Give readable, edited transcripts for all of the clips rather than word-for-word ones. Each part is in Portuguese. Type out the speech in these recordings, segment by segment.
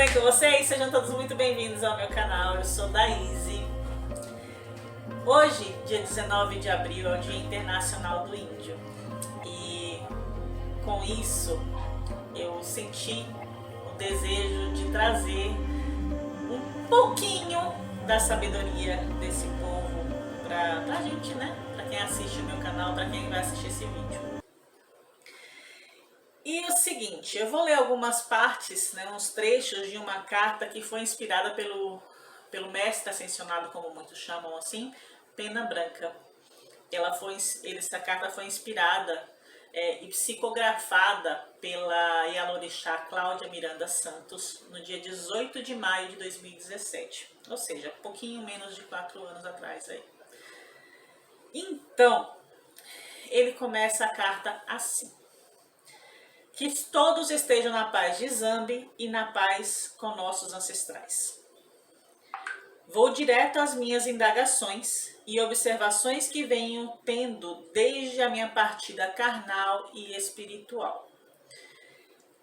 bem com vocês? Sejam todos muito bem-vindos ao meu canal, eu sou Daíse. Hoje, dia 19 de abril, é o Dia Internacional do Índio. E com isso, eu senti o desejo de trazer um pouquinho da sabedoria desse povo pra gente, né? Pra quem assiste o meu canal, pra quem vai assistir esse vídeo. E o seguinte, eu vou ler algumas partes, né, uns trechos de uma carta que foi inspirada pelo mestre ascensionado, como muitos chamam assim, Pena Branca. Essa carta foi inspirada e psicografada pela Yalorixá Cláudia Miranda Santos no dia 18 de maio de 2017, ou seja, pouquinho menos de 4 anos atrás aí. Então, ele começa a carta assim: que todos estejam na paz de Zambi e na paz com nossos ancestrais. Vou direto às minhas indagações e observações que venho tendo desde a minha partida carnal e espiritual.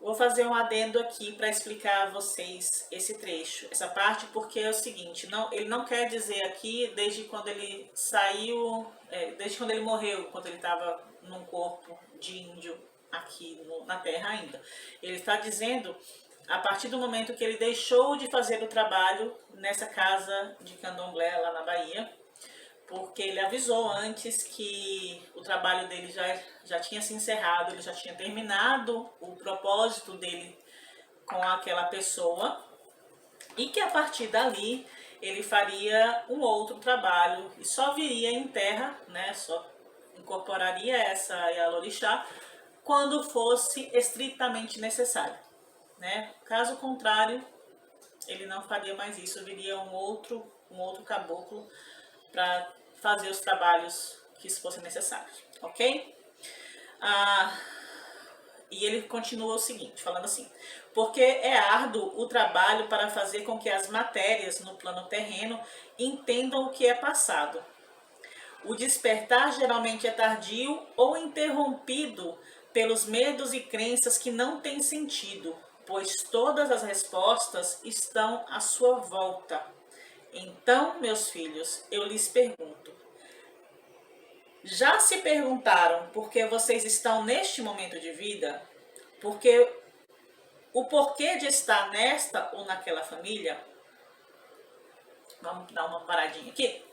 Vou fazer um adendo aqui para explicar a vocês esse trecho, essa parte, porque é o seguinte, ele não quer dizer aqui desde quando ele saiu, desde quando ele morreu, quando ele estava num corpo de índio aqui na Terra ainda. Ele está dizendo a partir do momento que ele deixou de fazer o trabalho nessa casa de candomblé lá na Bahia, porque ele avisou antes que o trabalho dele já tinha se encerrado, ele já tinha terminado o propósito dele com aquela pessoa e que a partir dali ele faria um outro trabalho e só viria em terra, né, só incorporaria essa Yalorixá quando fosse estritamente necessário, né? Caso contrário, ele não faria mais isso, viria um outro caboclo para fazer os trabalhos que fossem necessários, ok? E ele continua o seguinte, falando assim: porque é árduo o trabalho para fazer com que as matérias no plano terreno entendam o que é passado. O despertar geralmente é tardio ou interrompido pelos medos e crenças que não têm sentido, pois todas as respostas estão à sua volta. Então, meus filhos, eu lhes pergunto: já se perguntaram por que vocês estão neste momento de vida? Porque o porquê de estar nesta ou naquela família? Vamos dar uma paradinha aqui.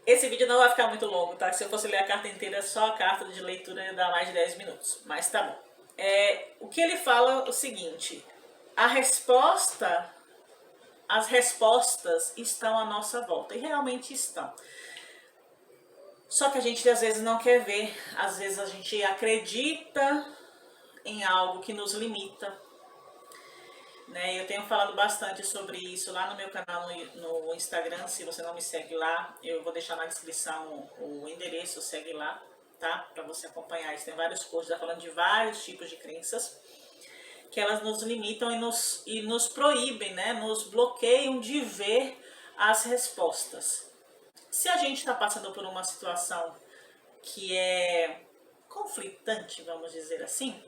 Esse vídeo não vai ficar muito longo, tá? Se eu fosse ler a carta inteira, só a carta de leitura ia dar mais de 10 minutos. Mas tá bom. O que ele fala é o seguinte: as respostas estão à nossa volta. E realmente estão. Só que a gente às vezes não quer ver. Às vezes a gente acredita em algo que nos limita. Né? Eu tenho falado bastante sobre isso lá no meu canal no Instagram. Se você não me segue lá, eu vou deixar na descrição o endereço, segue lá, tá? Para você acompanhar isso. Tem vários posts já falando de vários tipos de crenças que elas nos limitam e nos proíbem, né? Nos bloqueiam de ver as respostas. Se a gente está passando por uma situação que é conflitante, vamos dizer assim,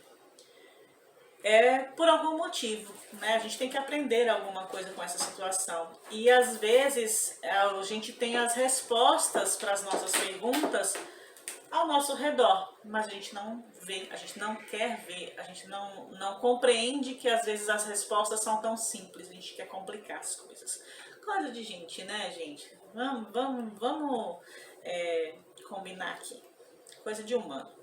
é por algum motivo, né? A gente tem que aprender alguma coisa com essa situação. E às vezes a gente tem as respostas para as nossas perguntas ao nosso redor, mas a gente não vê, a gente não quer ver, a gente não compreende que às vezes as respostas são tão simples, a gente quer complicar as coisas. Coisa de gente, né, gente? Vamos combinar aqui. Coisa de humano.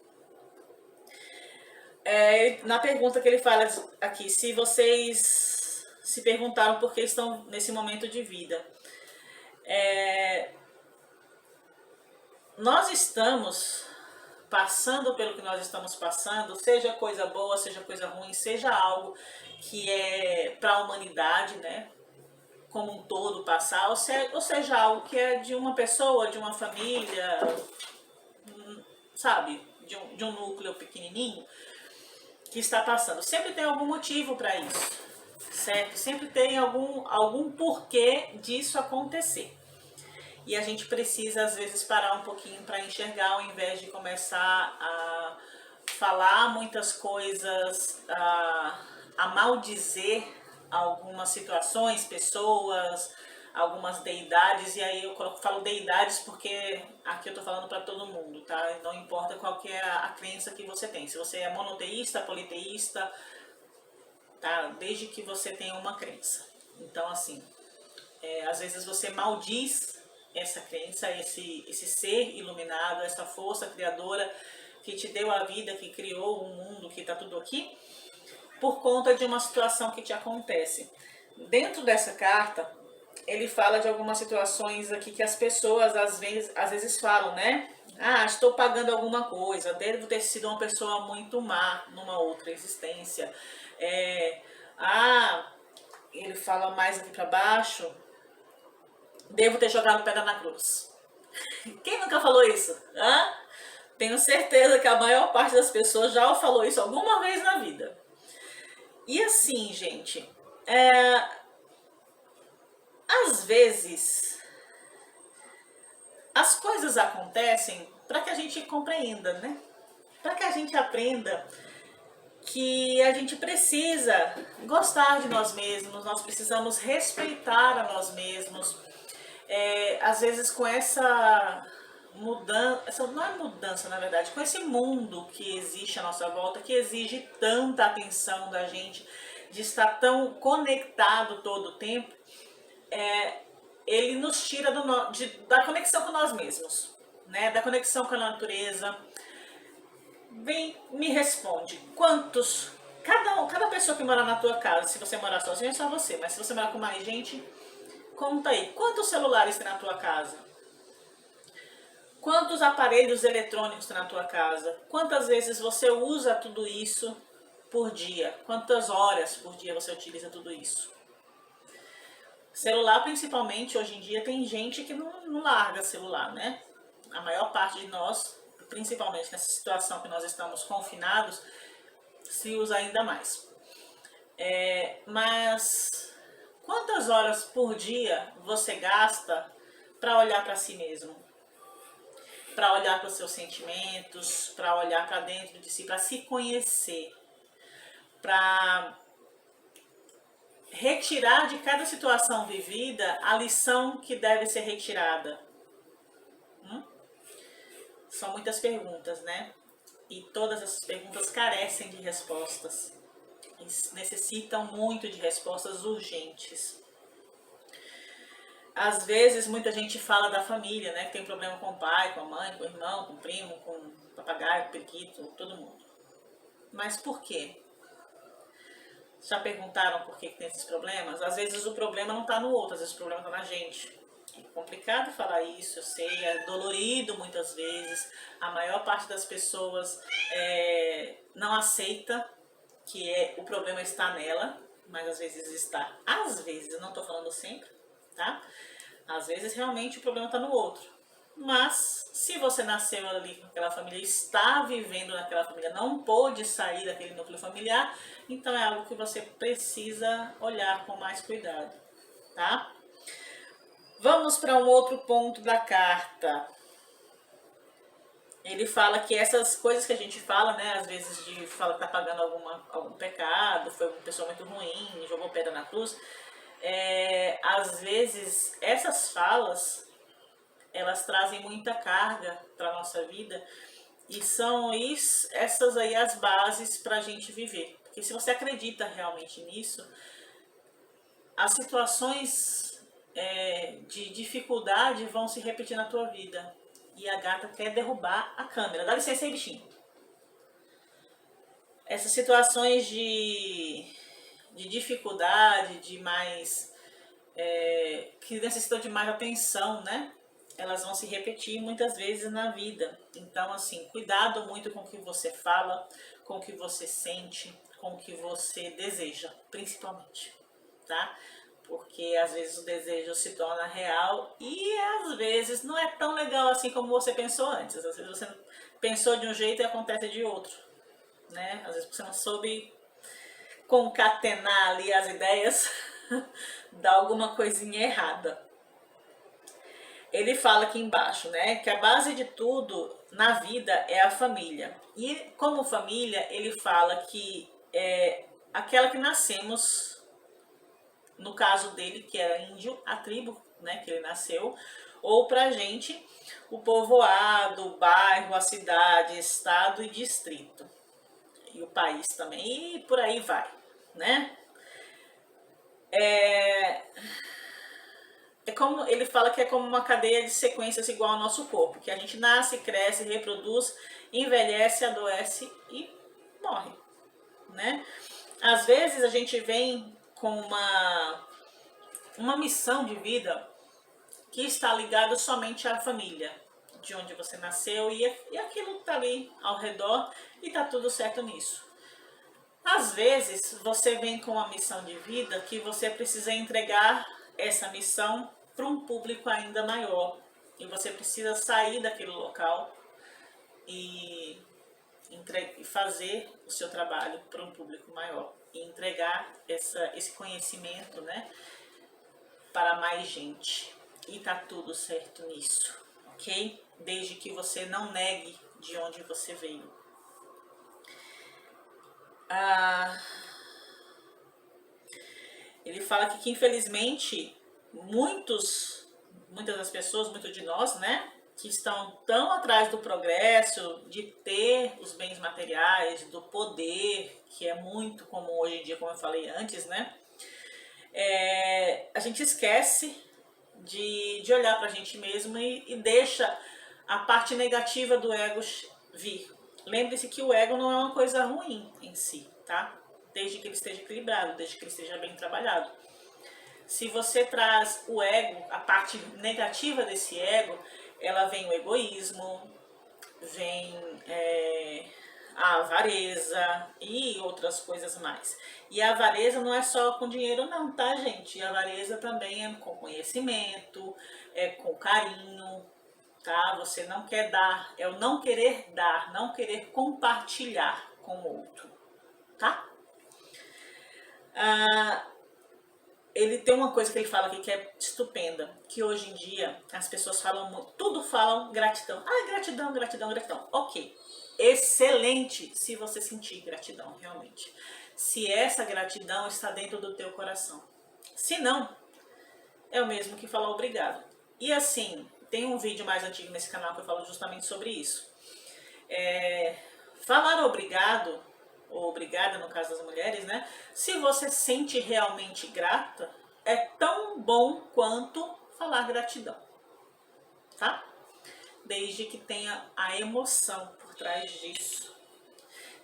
Na pergunta que ele fala aqui, se vocês se perguntaram por que estão nesse momento de vida. Nós estamos passando pelo que nós estamos passando, seja coisa boa, seja coisa ruim, seja algo que é para a humanidade, né, como um todo passar, ou seja algo que é de uma pessoa, de uma família, sabe, de um núcleo pequenininho, que está passando. Sempre tem algum motivo para isso, certo? Sempre tem algum porquê disso acontecer. E a gente precisa, às vezes, parar um pouquinho para enxergar, ao invés de começar a falar muitas coisas, a maldizer algumas situações, pessoas, algumas deidades, e aí eu falo deidades porque aqui eu tô falando para todo mundo, tá? Não importa qual que é a crença que você tem, se você é monoteísta, politeísta, tá? Desde que você tenha uma crença. Então, assim, às vezes você maldiz essa crença, esse ser iluminado, essa força criadora que te deu a vida, que criou o mundo, que está tudo aqui, por conta de uma situação que te acontece. Dentro dessa carta, ele fala de algumas situações aqui que as pessoas às vezes falam, né? Ah, estou pagando alguma coisa, devo ter sido uma pessoa muito má numa outra existência. Ele fala mais aqui para baixo, devo ter jogado pedra na cruz. Quem nunca falou isso? Hã? Tenho certeza que a maior parte das pessoas já falou isso alguma vez na vida. E assim, gente, às vezes as coisas acontecem para que a gente compreenda, né? Para que a gente aprenda que a gente precisa gostar de nós mesmos, nós precisamos respeitar a nós mesmos. Às vezes com essa mudança, não é mudança na verdade, com esse mundo que existe à nossa volta, que exige tanta atenção da gente, de estar tão conectado todo o tempo, ele nos tira da conexão com nós mesmos, né? Da conexão com a natureza. Vem, me responde, cada pessoa que mora na tua casa, se você morar sozinho é só você, mas se você morar com mais gente, conta aí, quantos celulares tem na tua casa? Quantos aparelhos eletrônicos tem na tua casa? Quantas vezes você usa tudo isso por dia? Quantas horas por dia você utiliza tudo isso? Celular, principalmente, hoje em dia, tem gente que não larga celular, né? A maior parte de nós, principalmente nessa situação que nós estamos confinados, se usa ainda mais. Mas quantas horas por dia você gasta para olhar para si mesmo? Para olhar para os seus sentimentos, para olhar para dentro de si, para se conhecer, para retirar de cada situação vivida a lição que deve ser retirada. São muitas perguntas, né? E todas essas perguntas carecem de respostas. Necessitam muito de respostas urgentes. Às vezes, muita gente fala da família, né? Que tem problema com o pai, com a mãe, com o irmão, com o primo, com o papagaio, com o periquito, todo mundo. Mas por quê? Já perguntaram por que tem esses problemas? Às vezes o problema não está no outro, às vezes o problema está na gente. É complicado falar isso, eu sei, é dolorido muitas vezes. A maior parte das pessoas não aceita que o problema está nela, mas às vezes está. Às vezes, eu não estou falando sempre, tá? Às vezes realmente o problema está no outro. Mas se você nasceu ali com aquela família, está vivendo naquela família, não pôde sair daquele núcleo familiar, então é algo que você precisa olhar com mais cuidado, tá? Vamos para um outro ponto da carta. Ele fala que essas coisas que a gente fala, né, às vezes de fala que tá pagando algum pecado, foi uma pessoa muito ruim, jogou pedra na cruz, às vezes essas falas elas trazem muita carga para nossa vida e são essas aí as bases para a gente viver. Porque se você acredita realmente nisso, as situações de dificuldade vão se repetir na tua vida. E a gata quer derrubar a câmera. Dá licença aí, bichinho. Essas situações de dificuldade, de mais que necessitam de mais atenção, né? Elas vão se repetir muitas vezes na vida. Então, assim, cuidado muito com o que você fala, com o que você sente, com o que você deseja, principalmente, tá? Porque às vezes o desejo se torna real e às vezes não é tão legal assim como você pensou antes. Às vezes você pensou de um jeito e acontece de outro, né? Às vezes você não soube concatenar ali as ideias, dá alguma coisinha errada. Ele fala aqui embaixo, né, que a base de tudo na vida é a família. E como família, ele fala que é aquela que nascemos no caso dele, que era índio, a tribo, né, que ele nasceu, ou pra gente, o povoado, o bairro, a cidade, estado e distrito. E o país também, e por aí vai, né? É como ele fala que é como uma cadeia de sequências igual ao nosso corpo, que a gente nasce, cresce, reproduz, envelhece, adoece e morre, né? Às vezes a gente vem com uma missão de vida que está ligada somente à família, de onde você nasceu e aquilo está ali ao redor e está tudo certo nisso. Às vezes você vem com uma missão de vida que você precisa entregar essa missão para um público ainda maior e você precisa sair daquele local e fazer o seu trabalho para um público maior e entregar esse conhecimento, né, para mais gente. E tá tudo certo nisso, ok? Desde que você não negue de onde você veio. Ele fala que infelizmente muitas das pessoas, muitos de nós, né, que estão tão atrás do progresso, de ter os bens materiais, do poder, que é muito comum hoje em dia, como eu falei antes, né, a gente esquece de olhar pra gente mesmo e deixa a parte negativa do ego vir. Lembre-se que o ego não é uma coisa ruim em si, tá? Desde que ele esteja equilibrado, desde que ele esteja bem trabalhado. Se você traz o ego, a parte negativa desse ego, ela vem o egoísmo, vem a avareza e outras coisas mais. E a avareza não é só com dinheiro não, tá, gente? A avareza também é com conhecimento, é com carinho, tá? Você não quer dar, é o não querer dar, não querer compartilhar com o outro, tá? Ele tem uma coisa que ele fala aqui que é estupenda, que hoje em dia as pessoas falam muito, tudo falam gratidão. Ah, gratidão, gratidão, gratidão. Ok, excelente se você sentir gratidão, realmente. Se essa gratidão está dentro do teu coração. Se não, é o mesmo que falar obrigado. E assim, tem um vídeo mais antigo nesse canal que eu falo justamente sobre isso. Falar obrigado, ou obrigada no caso das mulheres, né? Se você sente realmente grata, é tão bom quanto falar gratidão, tá? Desde que tenha a emoção por trás disso.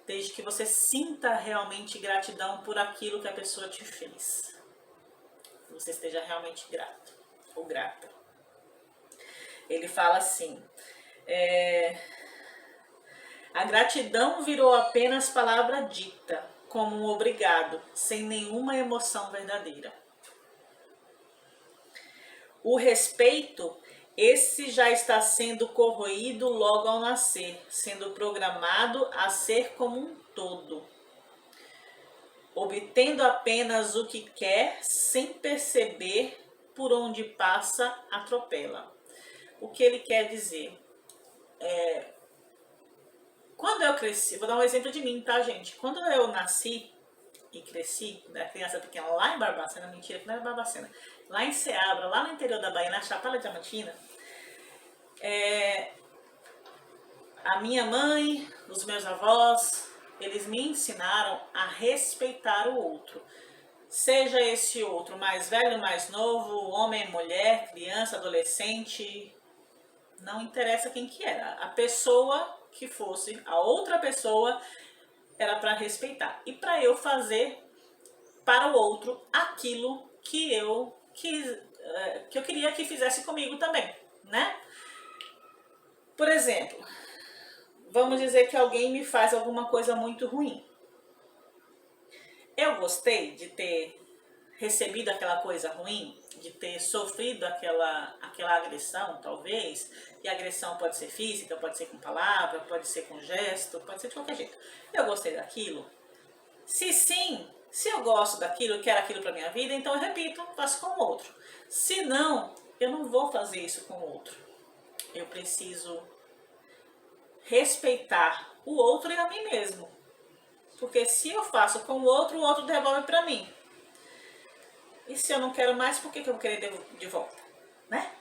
Desde que você sinta realmente gratidão por aquilo que a pessoa te fez. Que você esteja realmente grato ou grata. Ele fala assim, a gratidão virou apenas palavra dita, como um obrigado, sem nenhuma emoção verdadeira. O respeito, esse já está sendo corroído logo ao nascer, sendo programado a ser como um todo, obtendo apenas o que quer, sem perceber por onde passa, atropela. O que ele quer dizer? Quando eu cresci, vou dar um exemplo de mim, tá, gente? Quando eu nasci e cresci, da criança pequena, lá em Barbacena, mentira, que não era Barbacena, lá em Ceabra, lá no interior da Bahia, na Chapada Diamantina, a minha mãe, os meus avós, eles me ensinaram a respeitar o outro. Seja esse outro mais velho, mais novo, homem, mulher, criança, adolescente, não interessa quem que era. A pessoa que fosse, a outra pessoa, era para respeitar. E para eu fazer para o outro aquilo que eu queria que fizesse comigo também, né? Por exemplo, vamos dizer que alguém me faz alguma coisa muito ruim. Eu gostei de ter recebido aquela coisa ruim, de ter sofrido aquela agressão, talvez, e a agressão pode ser física, pode ser com palavra, pode ser com gesto, pode ser de qualquer jeito. Eu gostei daquilo? Se sim, se eu gosto daquilo, eu quero aquilo para minha vida, então eu repito, faço com o outro. Se não, eu não vou fazer isso com o outro. Eu preciso respeitar o outro e a mim mesmo. Porque se eu faço com o outro devolve para mim. E se eu não quero mais, por que eu vou querer de volta, né?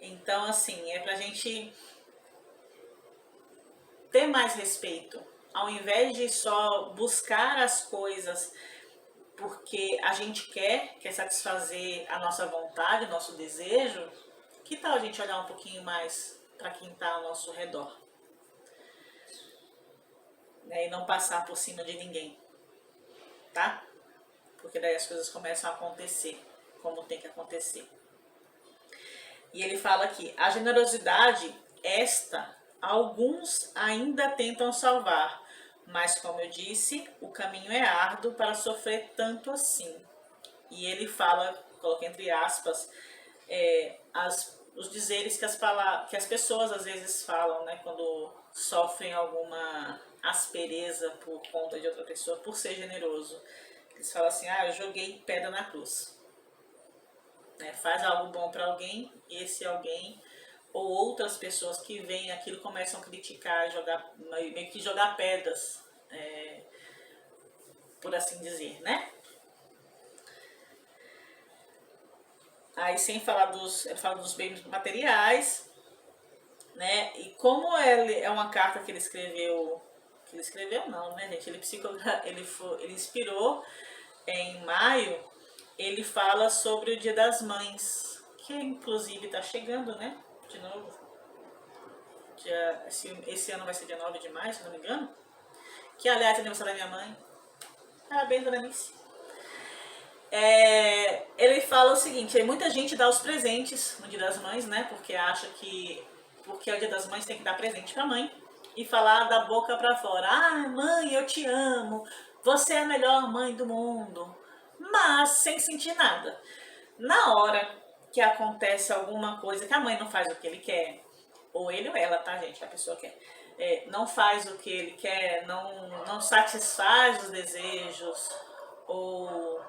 Então, assim, é pra gente ter mais respeito. Ao invés de só buscar as coisas porque a gente quer satisfazer a nossa vontade, o nosso desejo, que tal a gente olhar um pouquinho mais para quem está ao nosso redor? Né? E não passar por cima de ninguém, tá? Porque daí as coisas começam a acontecer como tem que acontecer. E ele fala aqui, a generosidade, esta, alguns ainda tentam salvar, mas como eu disse, o caminho é árduo para sofrer tanto assim. E ele fala, coloca entre aspas, os dizeres que que as pessoas às vezes falam, né, quando sofrem alguma aspereza por conta de outra pessoa, por ser generoso. Eles falam assim, eu joguei pedra na cruz. Né, faz algo bom para alguém, esse alguém ou outras pessoas que veem aquilo começam a criticar, meio que jogar pedras, por assim dizer, né? Aí sem falar ele fala dos bens materiais, né? E como é uma carta que ele escreveu não, né, gente? Ele inspirou em maio, ele fala sobre o Dia das Mães, que inclusive está chegando, né? De novo. Esse ano vai ser dia 9 de maio, se não me engano. Que aliás é aniversário da minha mãe. Parabéns, dona Nice. Ele fala o seguinte, muita gente dá os presentes no Dia das Mães, né? Porque acha que porque é o Dia das Mães tem que dar presente pra mãe e falar da boca pra fora, mãe, eu te amo, você é a melhor mãe do mundo, mas sem sentir nada. Na hora que acontece alguma coisa que a mãe não faz o que ele quer, ou ele ou ela, tá, gente, a pessoa quer, não faz o que ele quer, não satisfaz os desejos, ou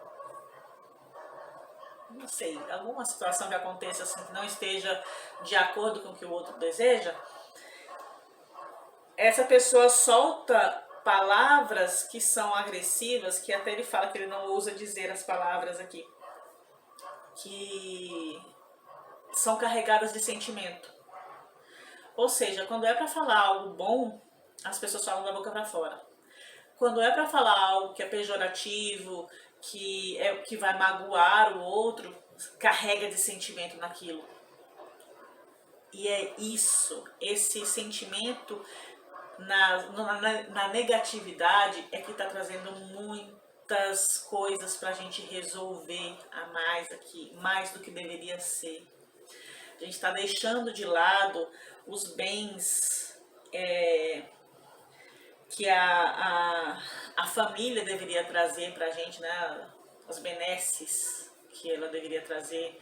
não sei, alguma situação que aconteça assim que não esteja de acordo com o que o outro deseja, essa pessoa solta palavras que são agressivas, que até ele fala que ele não ousa dizer as palavras aqui, que são carregadas de sentimento. Ou seja, quando é para falar algo bom, as pessoas falam da boca para fora. Quando é para falar algo que é pejorativo, que vai magoar o outro, carrega de sentimento naquilo. E é isso, esse sentimento na negatividade é que está trazendo muitas coisas para a gente resolver a mais aqui, mais do que deveria ser. A gente está deixando de lado os bens que a família deveria trazer para a gente, né? As benesses que ela deveria trazer,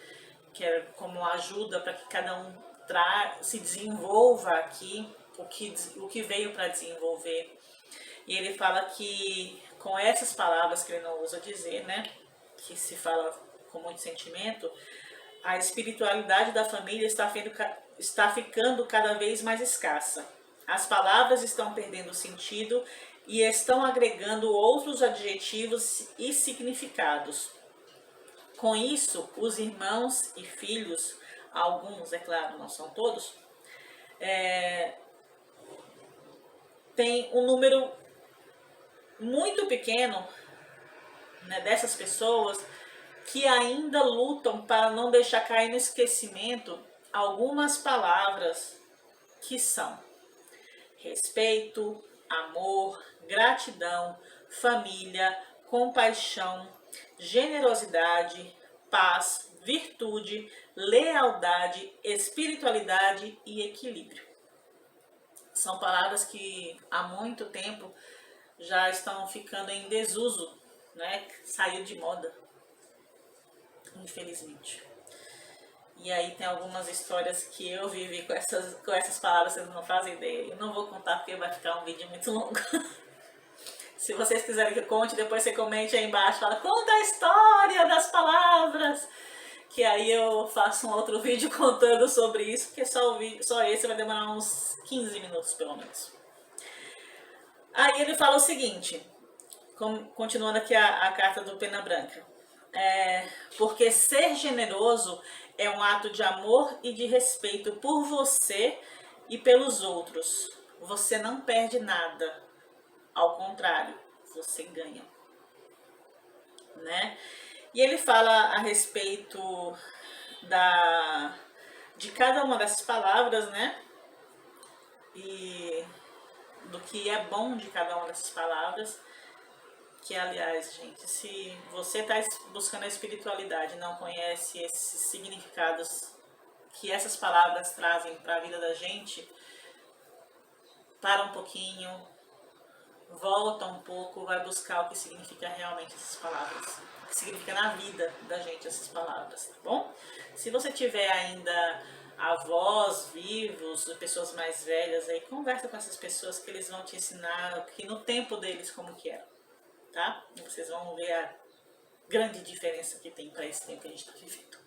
que é como ajuda para que cada um se desenvolva aqui, o que veio para desenvolver. E ele fala que com essas palavras que ele não usa dizer, né? Que se fala com muito sentimento, a espiritualidade da família está ficando cada vez mais escassa. As palavras estão perdendo sentido e estão agregando outros adjetivos e significados. Com isso, os irmãos e filhos, alguns, é claro, não são todos, tem um número muito pequeno, né, dessas pessoas que ainda lutam para não deixar cair no esquecimento algumas palavras que são respeito, amor, gratidão, família, compaixão, generosidade, paz, virtude, lealdade, espiritualidade e equilíbrio. São palavras que há muito tempo já estão ficando em desuso, né? Saiu de moda, infelizmente. E aí tem algumas histórias que eu vivi com essas palavras, vocês não fazem ideia. Eu não vou contar porque vai ficar um vídeo muito longo. Se vocês quiserem que eu conte, depois você comente aí embaixo, fala, conta a história das palavras. Que aí eu faço um outro vídeo contando sobre isso, porque só esse vai demorar uns 15 minutos pelo menos. Aí ele fala o seguinte, continuando aqui a carta do Pena Branca. Porque ser generoso é um ato de amor e de respeito por você e pelos outros. Você não perde nada, ao contrário, você ganha, né? E ele fala a respeito de cada uma dessas palavras, né? E do que é bom de cada uma dessas palavras. Que, aliás, gente, se você está buscando a espiritualidade e não conhece esses significados que essas palavras trazem para a vida da gente, para um pouquinho, volta um pouco, vai buscar o que significa realmente essas palavras, o que significa na vida da gente essas palavras, tá bom? Se você tiver ainda avós vivos, pessoas mais velhas, aí conversa com essas pessoas que eles vão te ensinar que no tempo deles como que era, tá? E vocês vão ver a grande diferença que tem para esse tempo que a gente está vivendo.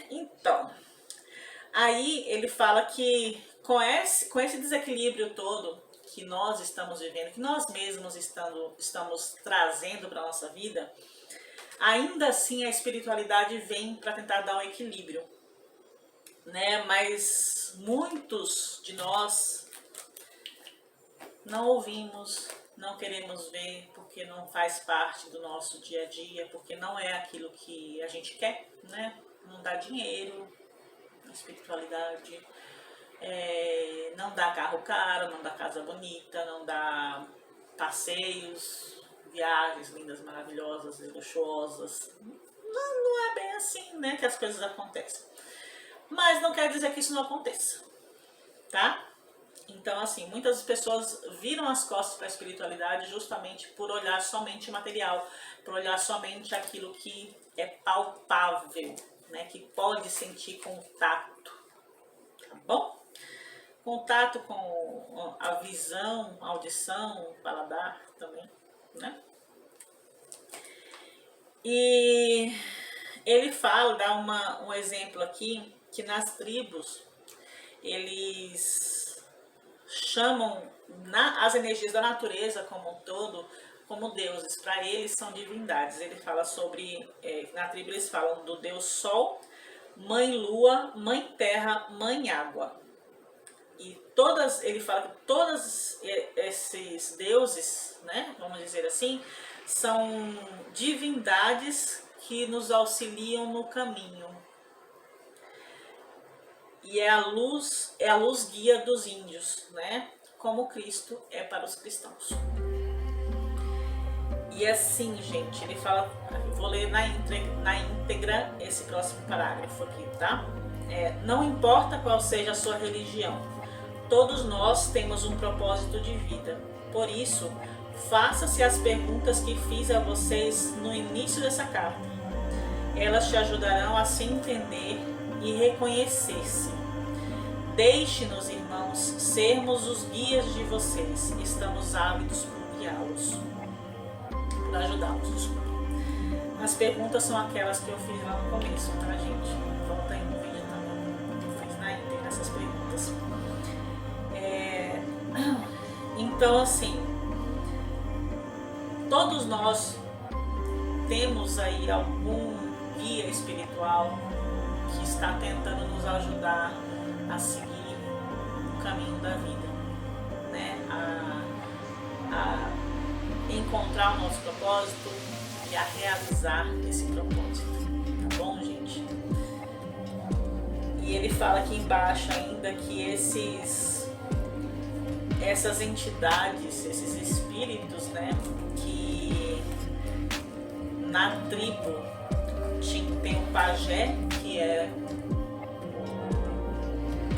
Então, aí ele fala que com esse desequilíbrio todo que nós estamos vivendo, que nós mesmos estamos trazendo para a nossa vida, ainda assim a espiritualidade vem para tentar dar um equilíbrio, né? Mas muitos de nós não ouvimos, não queremos ver, porque não faz parte do nosso dia a dia, porque não é aquilo que a gente quer, né? Não dá dinheiro, espiritualidade, não dá carro caro, não dá casa bonita, não dá passeios, viagens lindas, maravilhosas e luxuosas. Não é bem assim, né, que as coisas acontecem. Mas não quer dizer que isso não aconteça, tá? Então, assim, muitas pessoas viram as costas para a espiritualidade justamente por olhar somente o material, por olhar somente aquilo que é palpável, né, que pode sentir contato, tá bom? Contato com a visão, a audição, o paladar também, né? E ele fala, dá um exemplo aqui, que nas tribos eles chamam as energias da natureza como um todo como deuses. Para eles são divindades. Ele fala sobre, na tribo eles falam do Deus Sol, Mãe Lua, Mãe Terra, Mãe Água. E ele fala que todos esses deuses, né, vamos dizer assim, são divindades que nos auxiliam no caminho. E é a luz guia dos índios, né? Como Cristo é para os cristãos. E assim, gente, ele fala, vou ler na íntegra esse próximo parágrafo aqui, tá? Não importa qual seja a sua religião, todos nós temos um propósito de vida. Por isso, faça-se as perguntas que fiz a vocês no início dessa carta. Elas te ajudarão a se entender e reconhecer-se. Deixe-nos, irmãos, sermos os guias de vocês. Estamos ávidos por guiá-los, por ajudá-los. As perguntas são aquelas que eu fiz lá no começo, tá, gente? Volta aí no vídeo também. Eu fiz na íntegra essas perguntas. Então, assim, todos nós temos aí algum guia espiritual que está tentando nos ajudar a seguir o caminho da vida, né? A encontrar o nosso propósito e a realizar esse propósito, tá bom, gente? E ele fala aqui embaixo ainda que essas entidades, esses espíritos, né, que na tribo tem o pajé, que é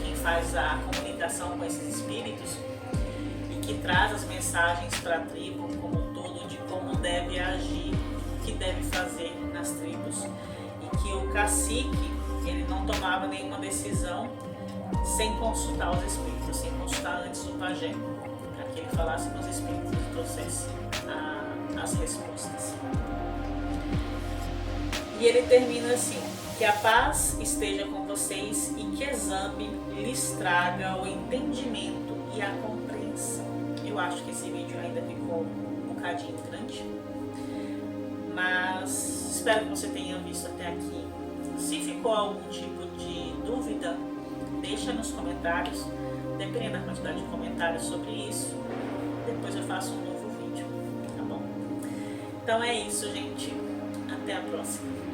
quem faz a comunicação com esses espíritos e que traz as mensagens para a tribo como um todo de como deve agir, o que deve fazer nas tribos, e que o cacique ele não tomava nenhuma decisão sem consultar os espíritos, sem consultar antes o pajé, para que ele falasse com os espíritos e trouxesse as respostas. E ele termina assim: que a paz esteja com vocês e que Exame lhes traga o entendimento e a compreensão. Eu acho que esse vídeo ainda ficou um bocadinho grande, Mas espero que você tenha visto até aqui. Se ficou algum tipo de dúvida, deixa nos comentários. Dependendo da quantidade de comentários sobre isso, depois eu faço um novo vídeo, tá bom? Então é isso, gente. Até a próxima.